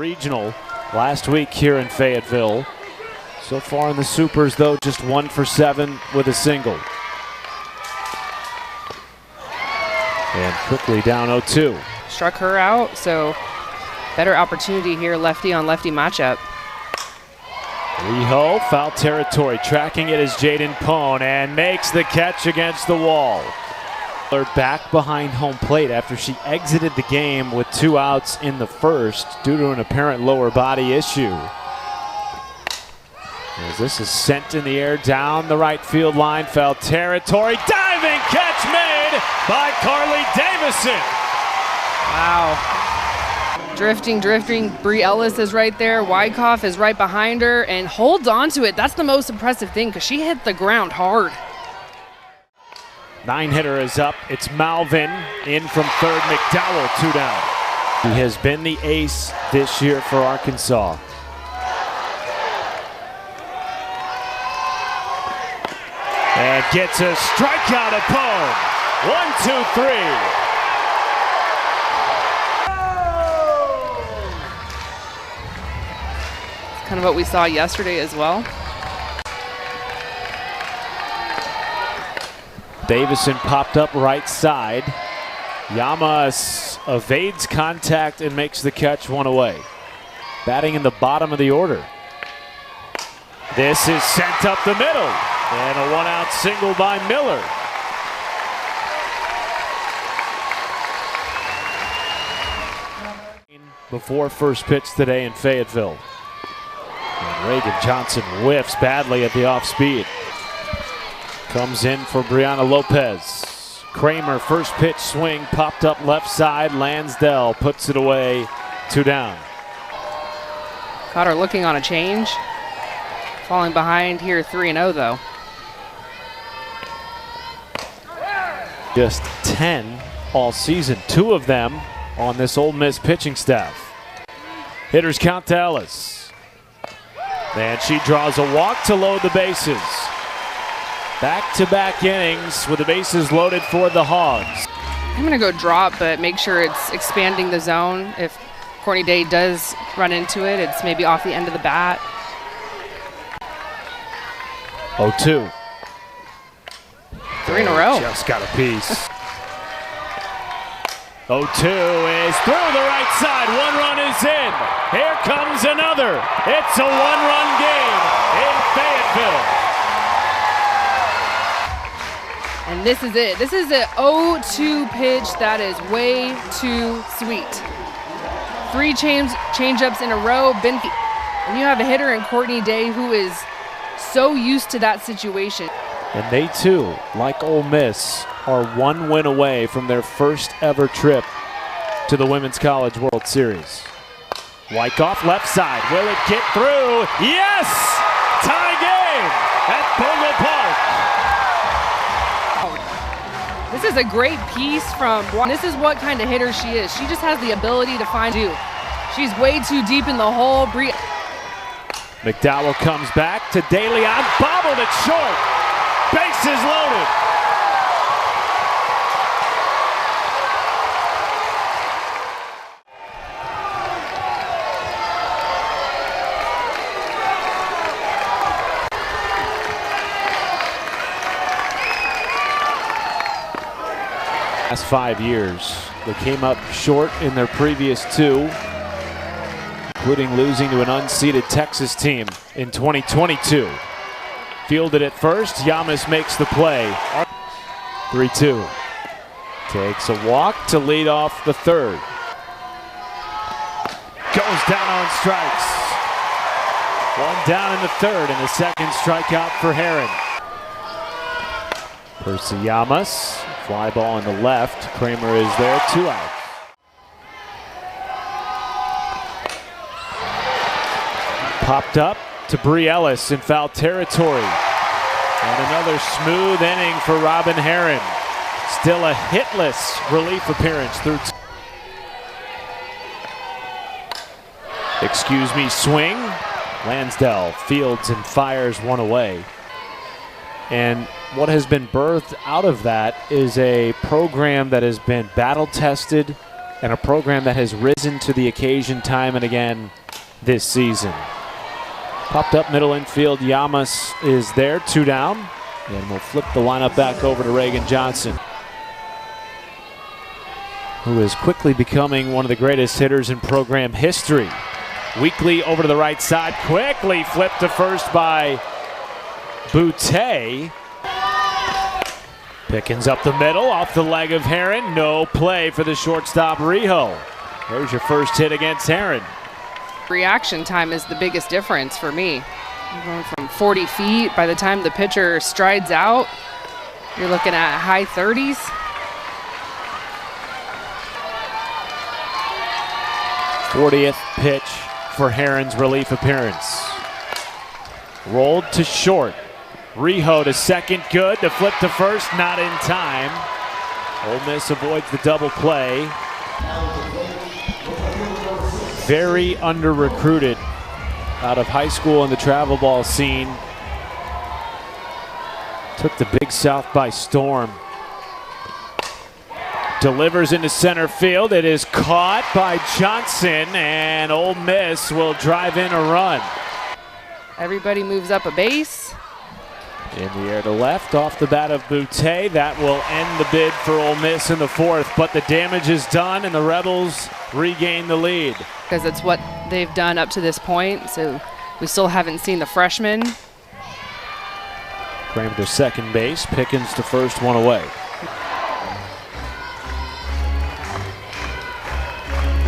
regional last week here in Fayetteville. So far in the Supers, though, just 1 for 7 with a single. And quickly down 0-2. Struck her out, so better opportunity here, lefty on lefty matchup. Riho, foul territory, tracking it is Jaden Pone and makes the catch against the wall. Back behind home plate after she exited the game with 2 outs in the first due to an apparent lower body issue. As this is sent in the air down the right field line, foul territory, diving catch made by Carly Davison. Wow. Drifting. Bri Ellis is right there. Wyckoff is right behind her and holds on to it. That's the most impressive thing because she hit the ground hard. 9-hitter is up. It's Malvin in from third. McDowell 2 down. He has been the ace this year for Arkansas. And gets a strikeout at Pone. 1-2-3. Kind of what we saw yesterday as well. Davison popped up right side. Yama evades contact and makes the catch 1 away. Batting in the bottom of the order. This is sent up the middle. And a 1-out single by Miller. Before first pitch today in Fayetteville. And Reagan Johnson whiffs badly at the off speed. Comes in for Brianna Lopez. Kramer, first pitch swing, popped up left side. Lansdell puts it away, 2 down. Caught her looking on a change. Falling behind here 3-0 though. Just 10 all season, 2 of them on this Ole Miss pitching staff. Hitters count to Ellis. And she draws a walk to load the bases. Back-to-back innings with the bases loaded for the Hogs. I'm gonna go drop, but make sure it's expanding the zone. If Courtney Day does run into it, it's maybe off the end of the bat. 0-2. 3 in a row. Just got a piece. 0-2 is through the right side. 1 run is in. Here comes another. It's a 1-run game in Fayetteville. And this is it. This is an 0-2 pitch that is way too sweet. 3 change-ups in a row. And you have a hitter in Courtney Day who is so used to that situation. And they too, like Ole Miss, are 1 win away from their first ever trip to the Women's College World Series. Wyckoff left side. Will it get through? Yes! Tie game at Bogle Park. This is a great piece from. This is what kind of hitter she is. She just has the ability to find you. She's way too deep in the hole. McDowell comes back to DeLeon, bobbled it short. Bases loaded. Last 5 years, they came up short in their previous 2, including losing to an unseeded Texas team in 2022. Fielded at first, Yamas makes the play. 3-2. Takes a walk to lead off the third. Goes down on strikes. 1 down in the third and a second strikeout for Heron. Percy Yamas, fly ball in the left. Kramer is there, 2 outs. Popped up to Bri Ellis in foul territory. And another smooth inning for Robin Heron. Still a hitless relief appearance through. Excuse me, swing. Lansdell fields and fires 1 away. And what has been birthed out of that is a program that has been battle tested and a program that has risen to the occasion time and again this season. Popped up middle infield, Llamas is there, 2 down, and we'll flip the lineup back over to Reagan Johnson, who is quickly becoming one of the greatest hitters in program history. Weekly over to the right side, quickly flipped to first by Boutte. Pickens up the middle, off the leg of Heron. No play for the shortstop, Rijo. There's your first hit against Heron. Reaction time is the biggest difference for me. You're going from 40 feet. By the time the pitcher strides out, you're looking at high 30s. '40th pitch for Heron's relief appearance. Rolled to short. Rijo to second, good. The flip to first, not in time. Ole Miss avoids the double play. Very under-recruited out of high school in the travel ball scene. Took the Big South by storm. Delivers into center field. It is caught by Johnson, and Ole Miss will drive in a run. Everybody moves up a base. In the air to left, off the bat of Boutte. That will end the bid for Ole Miss in the 4th, but the damage is done, and the Rebels regain the lead. Because it's what they've done up to this point, so we still haven't seen the freshman. Kramer to second base, Pickens to first, 1 away.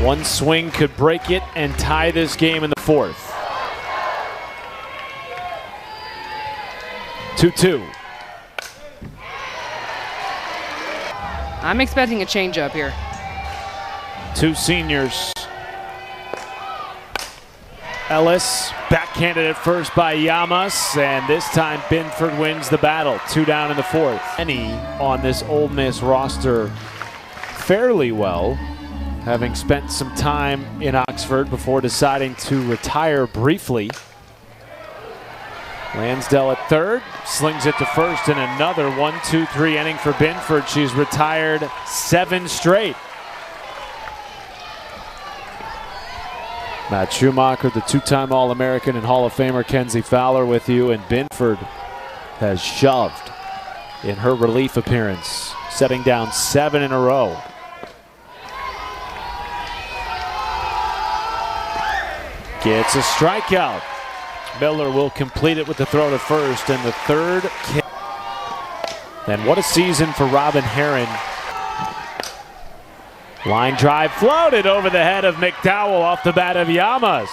One swing could break it and tie this game in the 4th. 2-2. I'm expecting a changeup here. 2 seniors. Ellis, backhanded at first by Llamas, and this time Binford wins the battle. 2 down in the 4th. Any on this Ole Miss roster fairly well, having spent some time in Oxford before deciding to retire briefly. Lansdell at third, slings it to first, and another 1-2-3 inning for Binford. She's retired 7 straight. Matt Schumacher, the 2-time All-American and Hall of Famer Kenzie Fowler with you, and Binford has shoved in her relief appearance, setting down 7 in a row. Gets a strikeout. Miller will complete it with the throw to first, and the 3rd kick. And what a season for Robin Heron. Line drive floated over the head of McDowell off the bat of Llamas.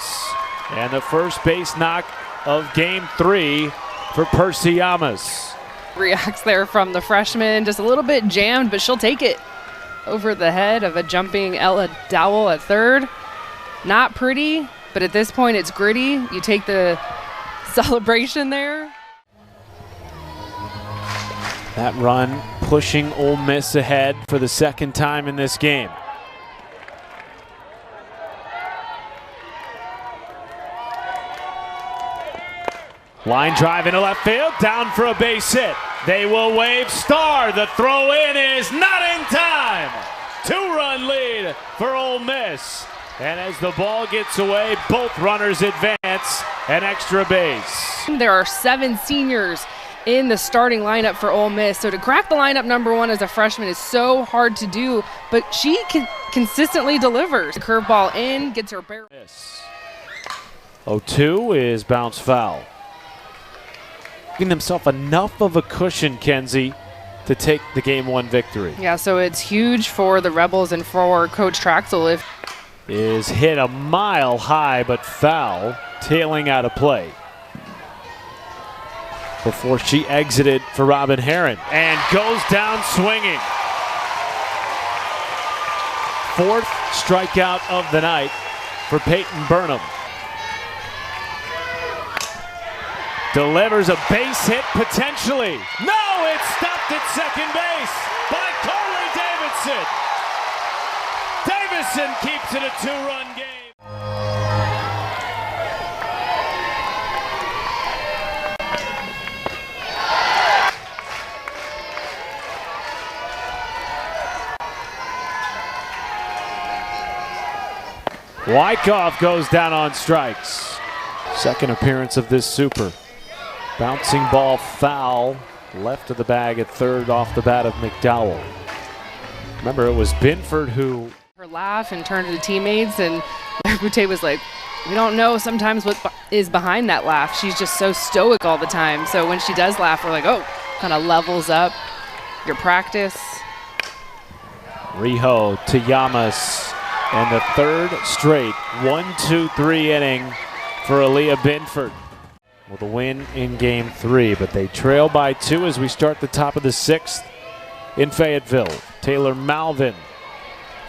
And the first base knock of game 3 for Percy Llamas. Reacts there from the freshman, just a little bit jammed, but she'll take it over the head of a jumping Ella Dowell at third. Not pretty, but at this point it's gritty. You take the celebration there. That run pushing Ole Miss ahead for the 2nd time in this game. Line drive into left field, down for a base hit. They will wave Star. The throw in is not in time. 2-run lead for Ole Miss. And as the ball gets away, both runners advance an extra base. There are 7 seniors in the starting lineup for Ole Miss. So to crack the lineup #1 as a freshman is so hard to do, but she consistently delivers. Curveball in, gets her barrel. 0-2 is bounce foul. Giving themselves enough of a cushion, Kenzie, to take the game 1 victory. Yeah, so it's huge for the Rebels and for Coach Traxel. If is hit a mile high but foul, tailing out of play before she exited for Robin Heron and goes down swinging. 4th strikeout of the night for Peyton Burnham. Delivers a base hit potentially. No, it's stopped at second base by Carly Davidson. Davison keeps it a 2-run game. Wyckoff goes down on strikes. Second appearance of this super. Bouncing ball foul. Left of the bag at third off the bat of McDowell. Remember, it was Binford who... Her laugh and turned to the teammates, and Boutte was like, we don't know sometimes what is behind that laugh. She's just so stoic all the time. So when she does laugh, we're like, oh, kind of levels up your practice. Riho to Yamas, and the third straight 1-2-3 inning for Aaliyah Binford. With a win in game 3, but they trail by 2 as we start the top of the 6th in Fayetteville. Taylor Malvin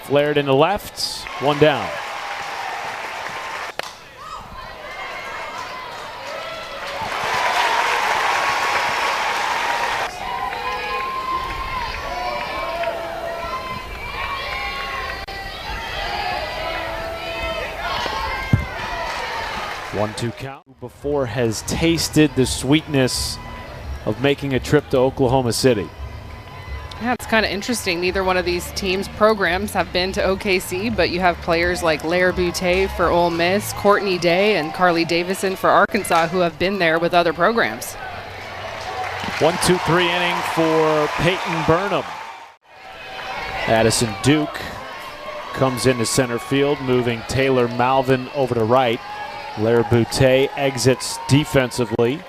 flared into left, one down. One-two count. Before has tasted the sweetness of making a trip to Oklahoma City. Yeah, it's kind of interesting. Neither one of these teams' programs have been to OKC, but you have players like Lair Boutte for Ole Miss, Courtney Day, and Carly Davison for Arkansas who have been there with other programs. 1-2-3 inning for Peyton Burnham. Addison Duke comes into center field, moving Taylor Malvin over to right. Lair Boutte exits defensively.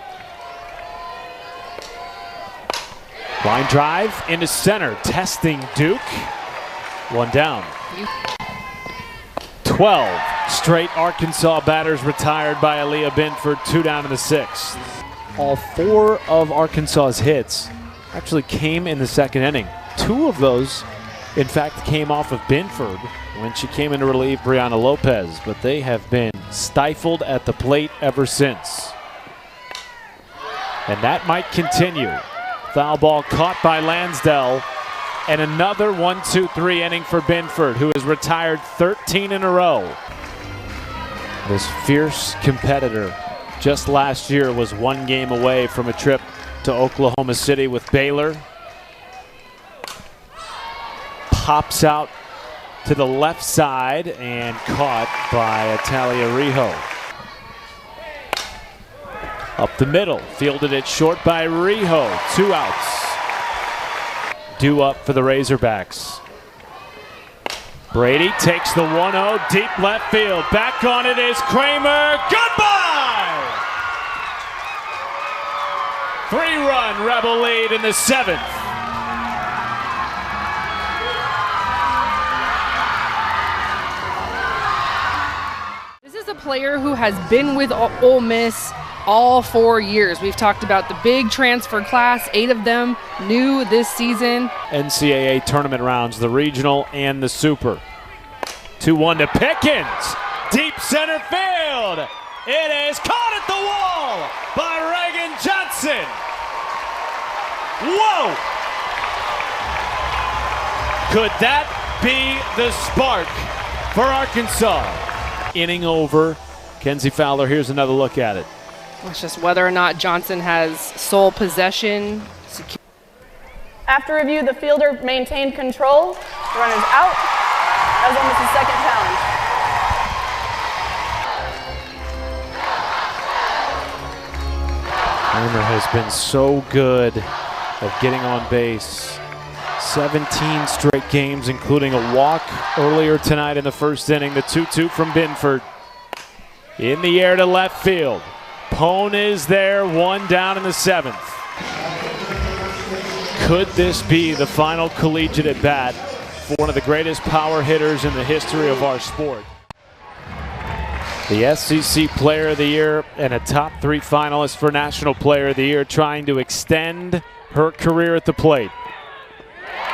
Line drive into center, testing Duke. One down. 12 straight Arkansas batters retired by Aaliyah Binford, 2 down in the 6th. All 4 of Arkansas's hits actually came in the second inning. 2 of those, in fact, came off of Binford when she came in to relieve Brianna Lopez, but they have been stifled at the plate ever since. And that might continue. Foul ball caught by Lansdell, and another 1-2-3 inning for Binford, who has retired 13 in a row. This fierce competitor just last year was 1 game away from a trip to Oklahoma City with Baylor. Pops out to the left side and caught by Atalia Riho. Up the middle, fielded it short by Riho. 2 outs. Due up for the Razorbacks. Brady takes the 1-0 deep left field. Back on it is Kramer. Goodbye! 3-run Rebel lead in the 7th. This is a player who has been with Ole Miss all 4 years. We've talked about the big transfer class, 8 of them new this season. NCAA tournament rounds, the regional and the super. 2-1 to Pickens. Deep center field. It is caught at the wall by Reagan Johnson. Whoa! Could that be the spark for Arkansas? Inning over. Kenzie Fowler, here's another look at it. It's just whether or not Johnson has sole possession. After review, the fielder maintained control. The runner's out. That was almost his second challenge. Kramer has been so good at getting on base. 17 straight games, including a walk earlier tonight in the first inning. The 2-2 from Binford. In the air to left field. Pone is there, 1 down in the 7th. Could this be the final collegiate at bat for one of the greatest power hitters in the history of our sport? The SEC Player of the Year and a top 3 finalist for National Player of the Year, trying to extend her career at the plate.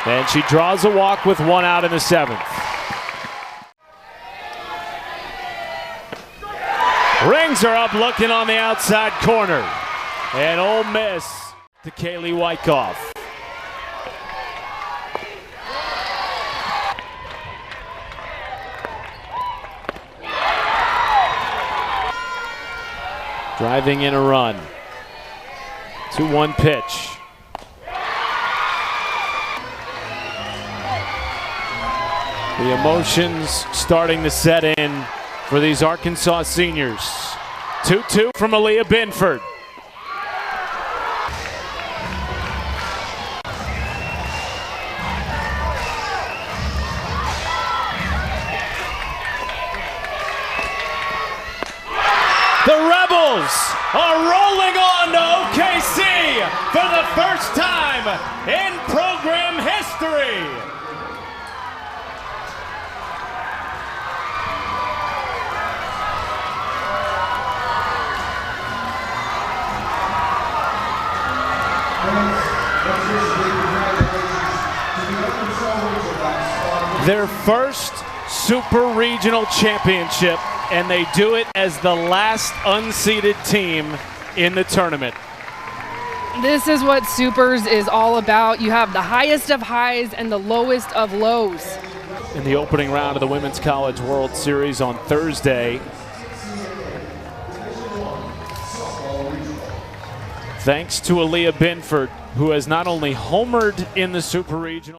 And she draws a walk with 1 out in the 7th. Rings are up, looking on the outside corner. And Ole Miss to Kaylee Wyckoff. Driving in a run. 2-1 pitch. The emotions starting to set in for these Arkansas seniors. 2-2 from Aaliyah Binford. The Rebels are rolling on to OKC for the first time in program history. Their first Super Regional Championship, and they do it as the last unseeded team in the tournament. This is what Supers is all about. You have the highest of highs and the lowest of lows. In the opening round of the Women's College World Series on Thursday, thanks to Aaliyah Binford, who has not only homered in the Super Regional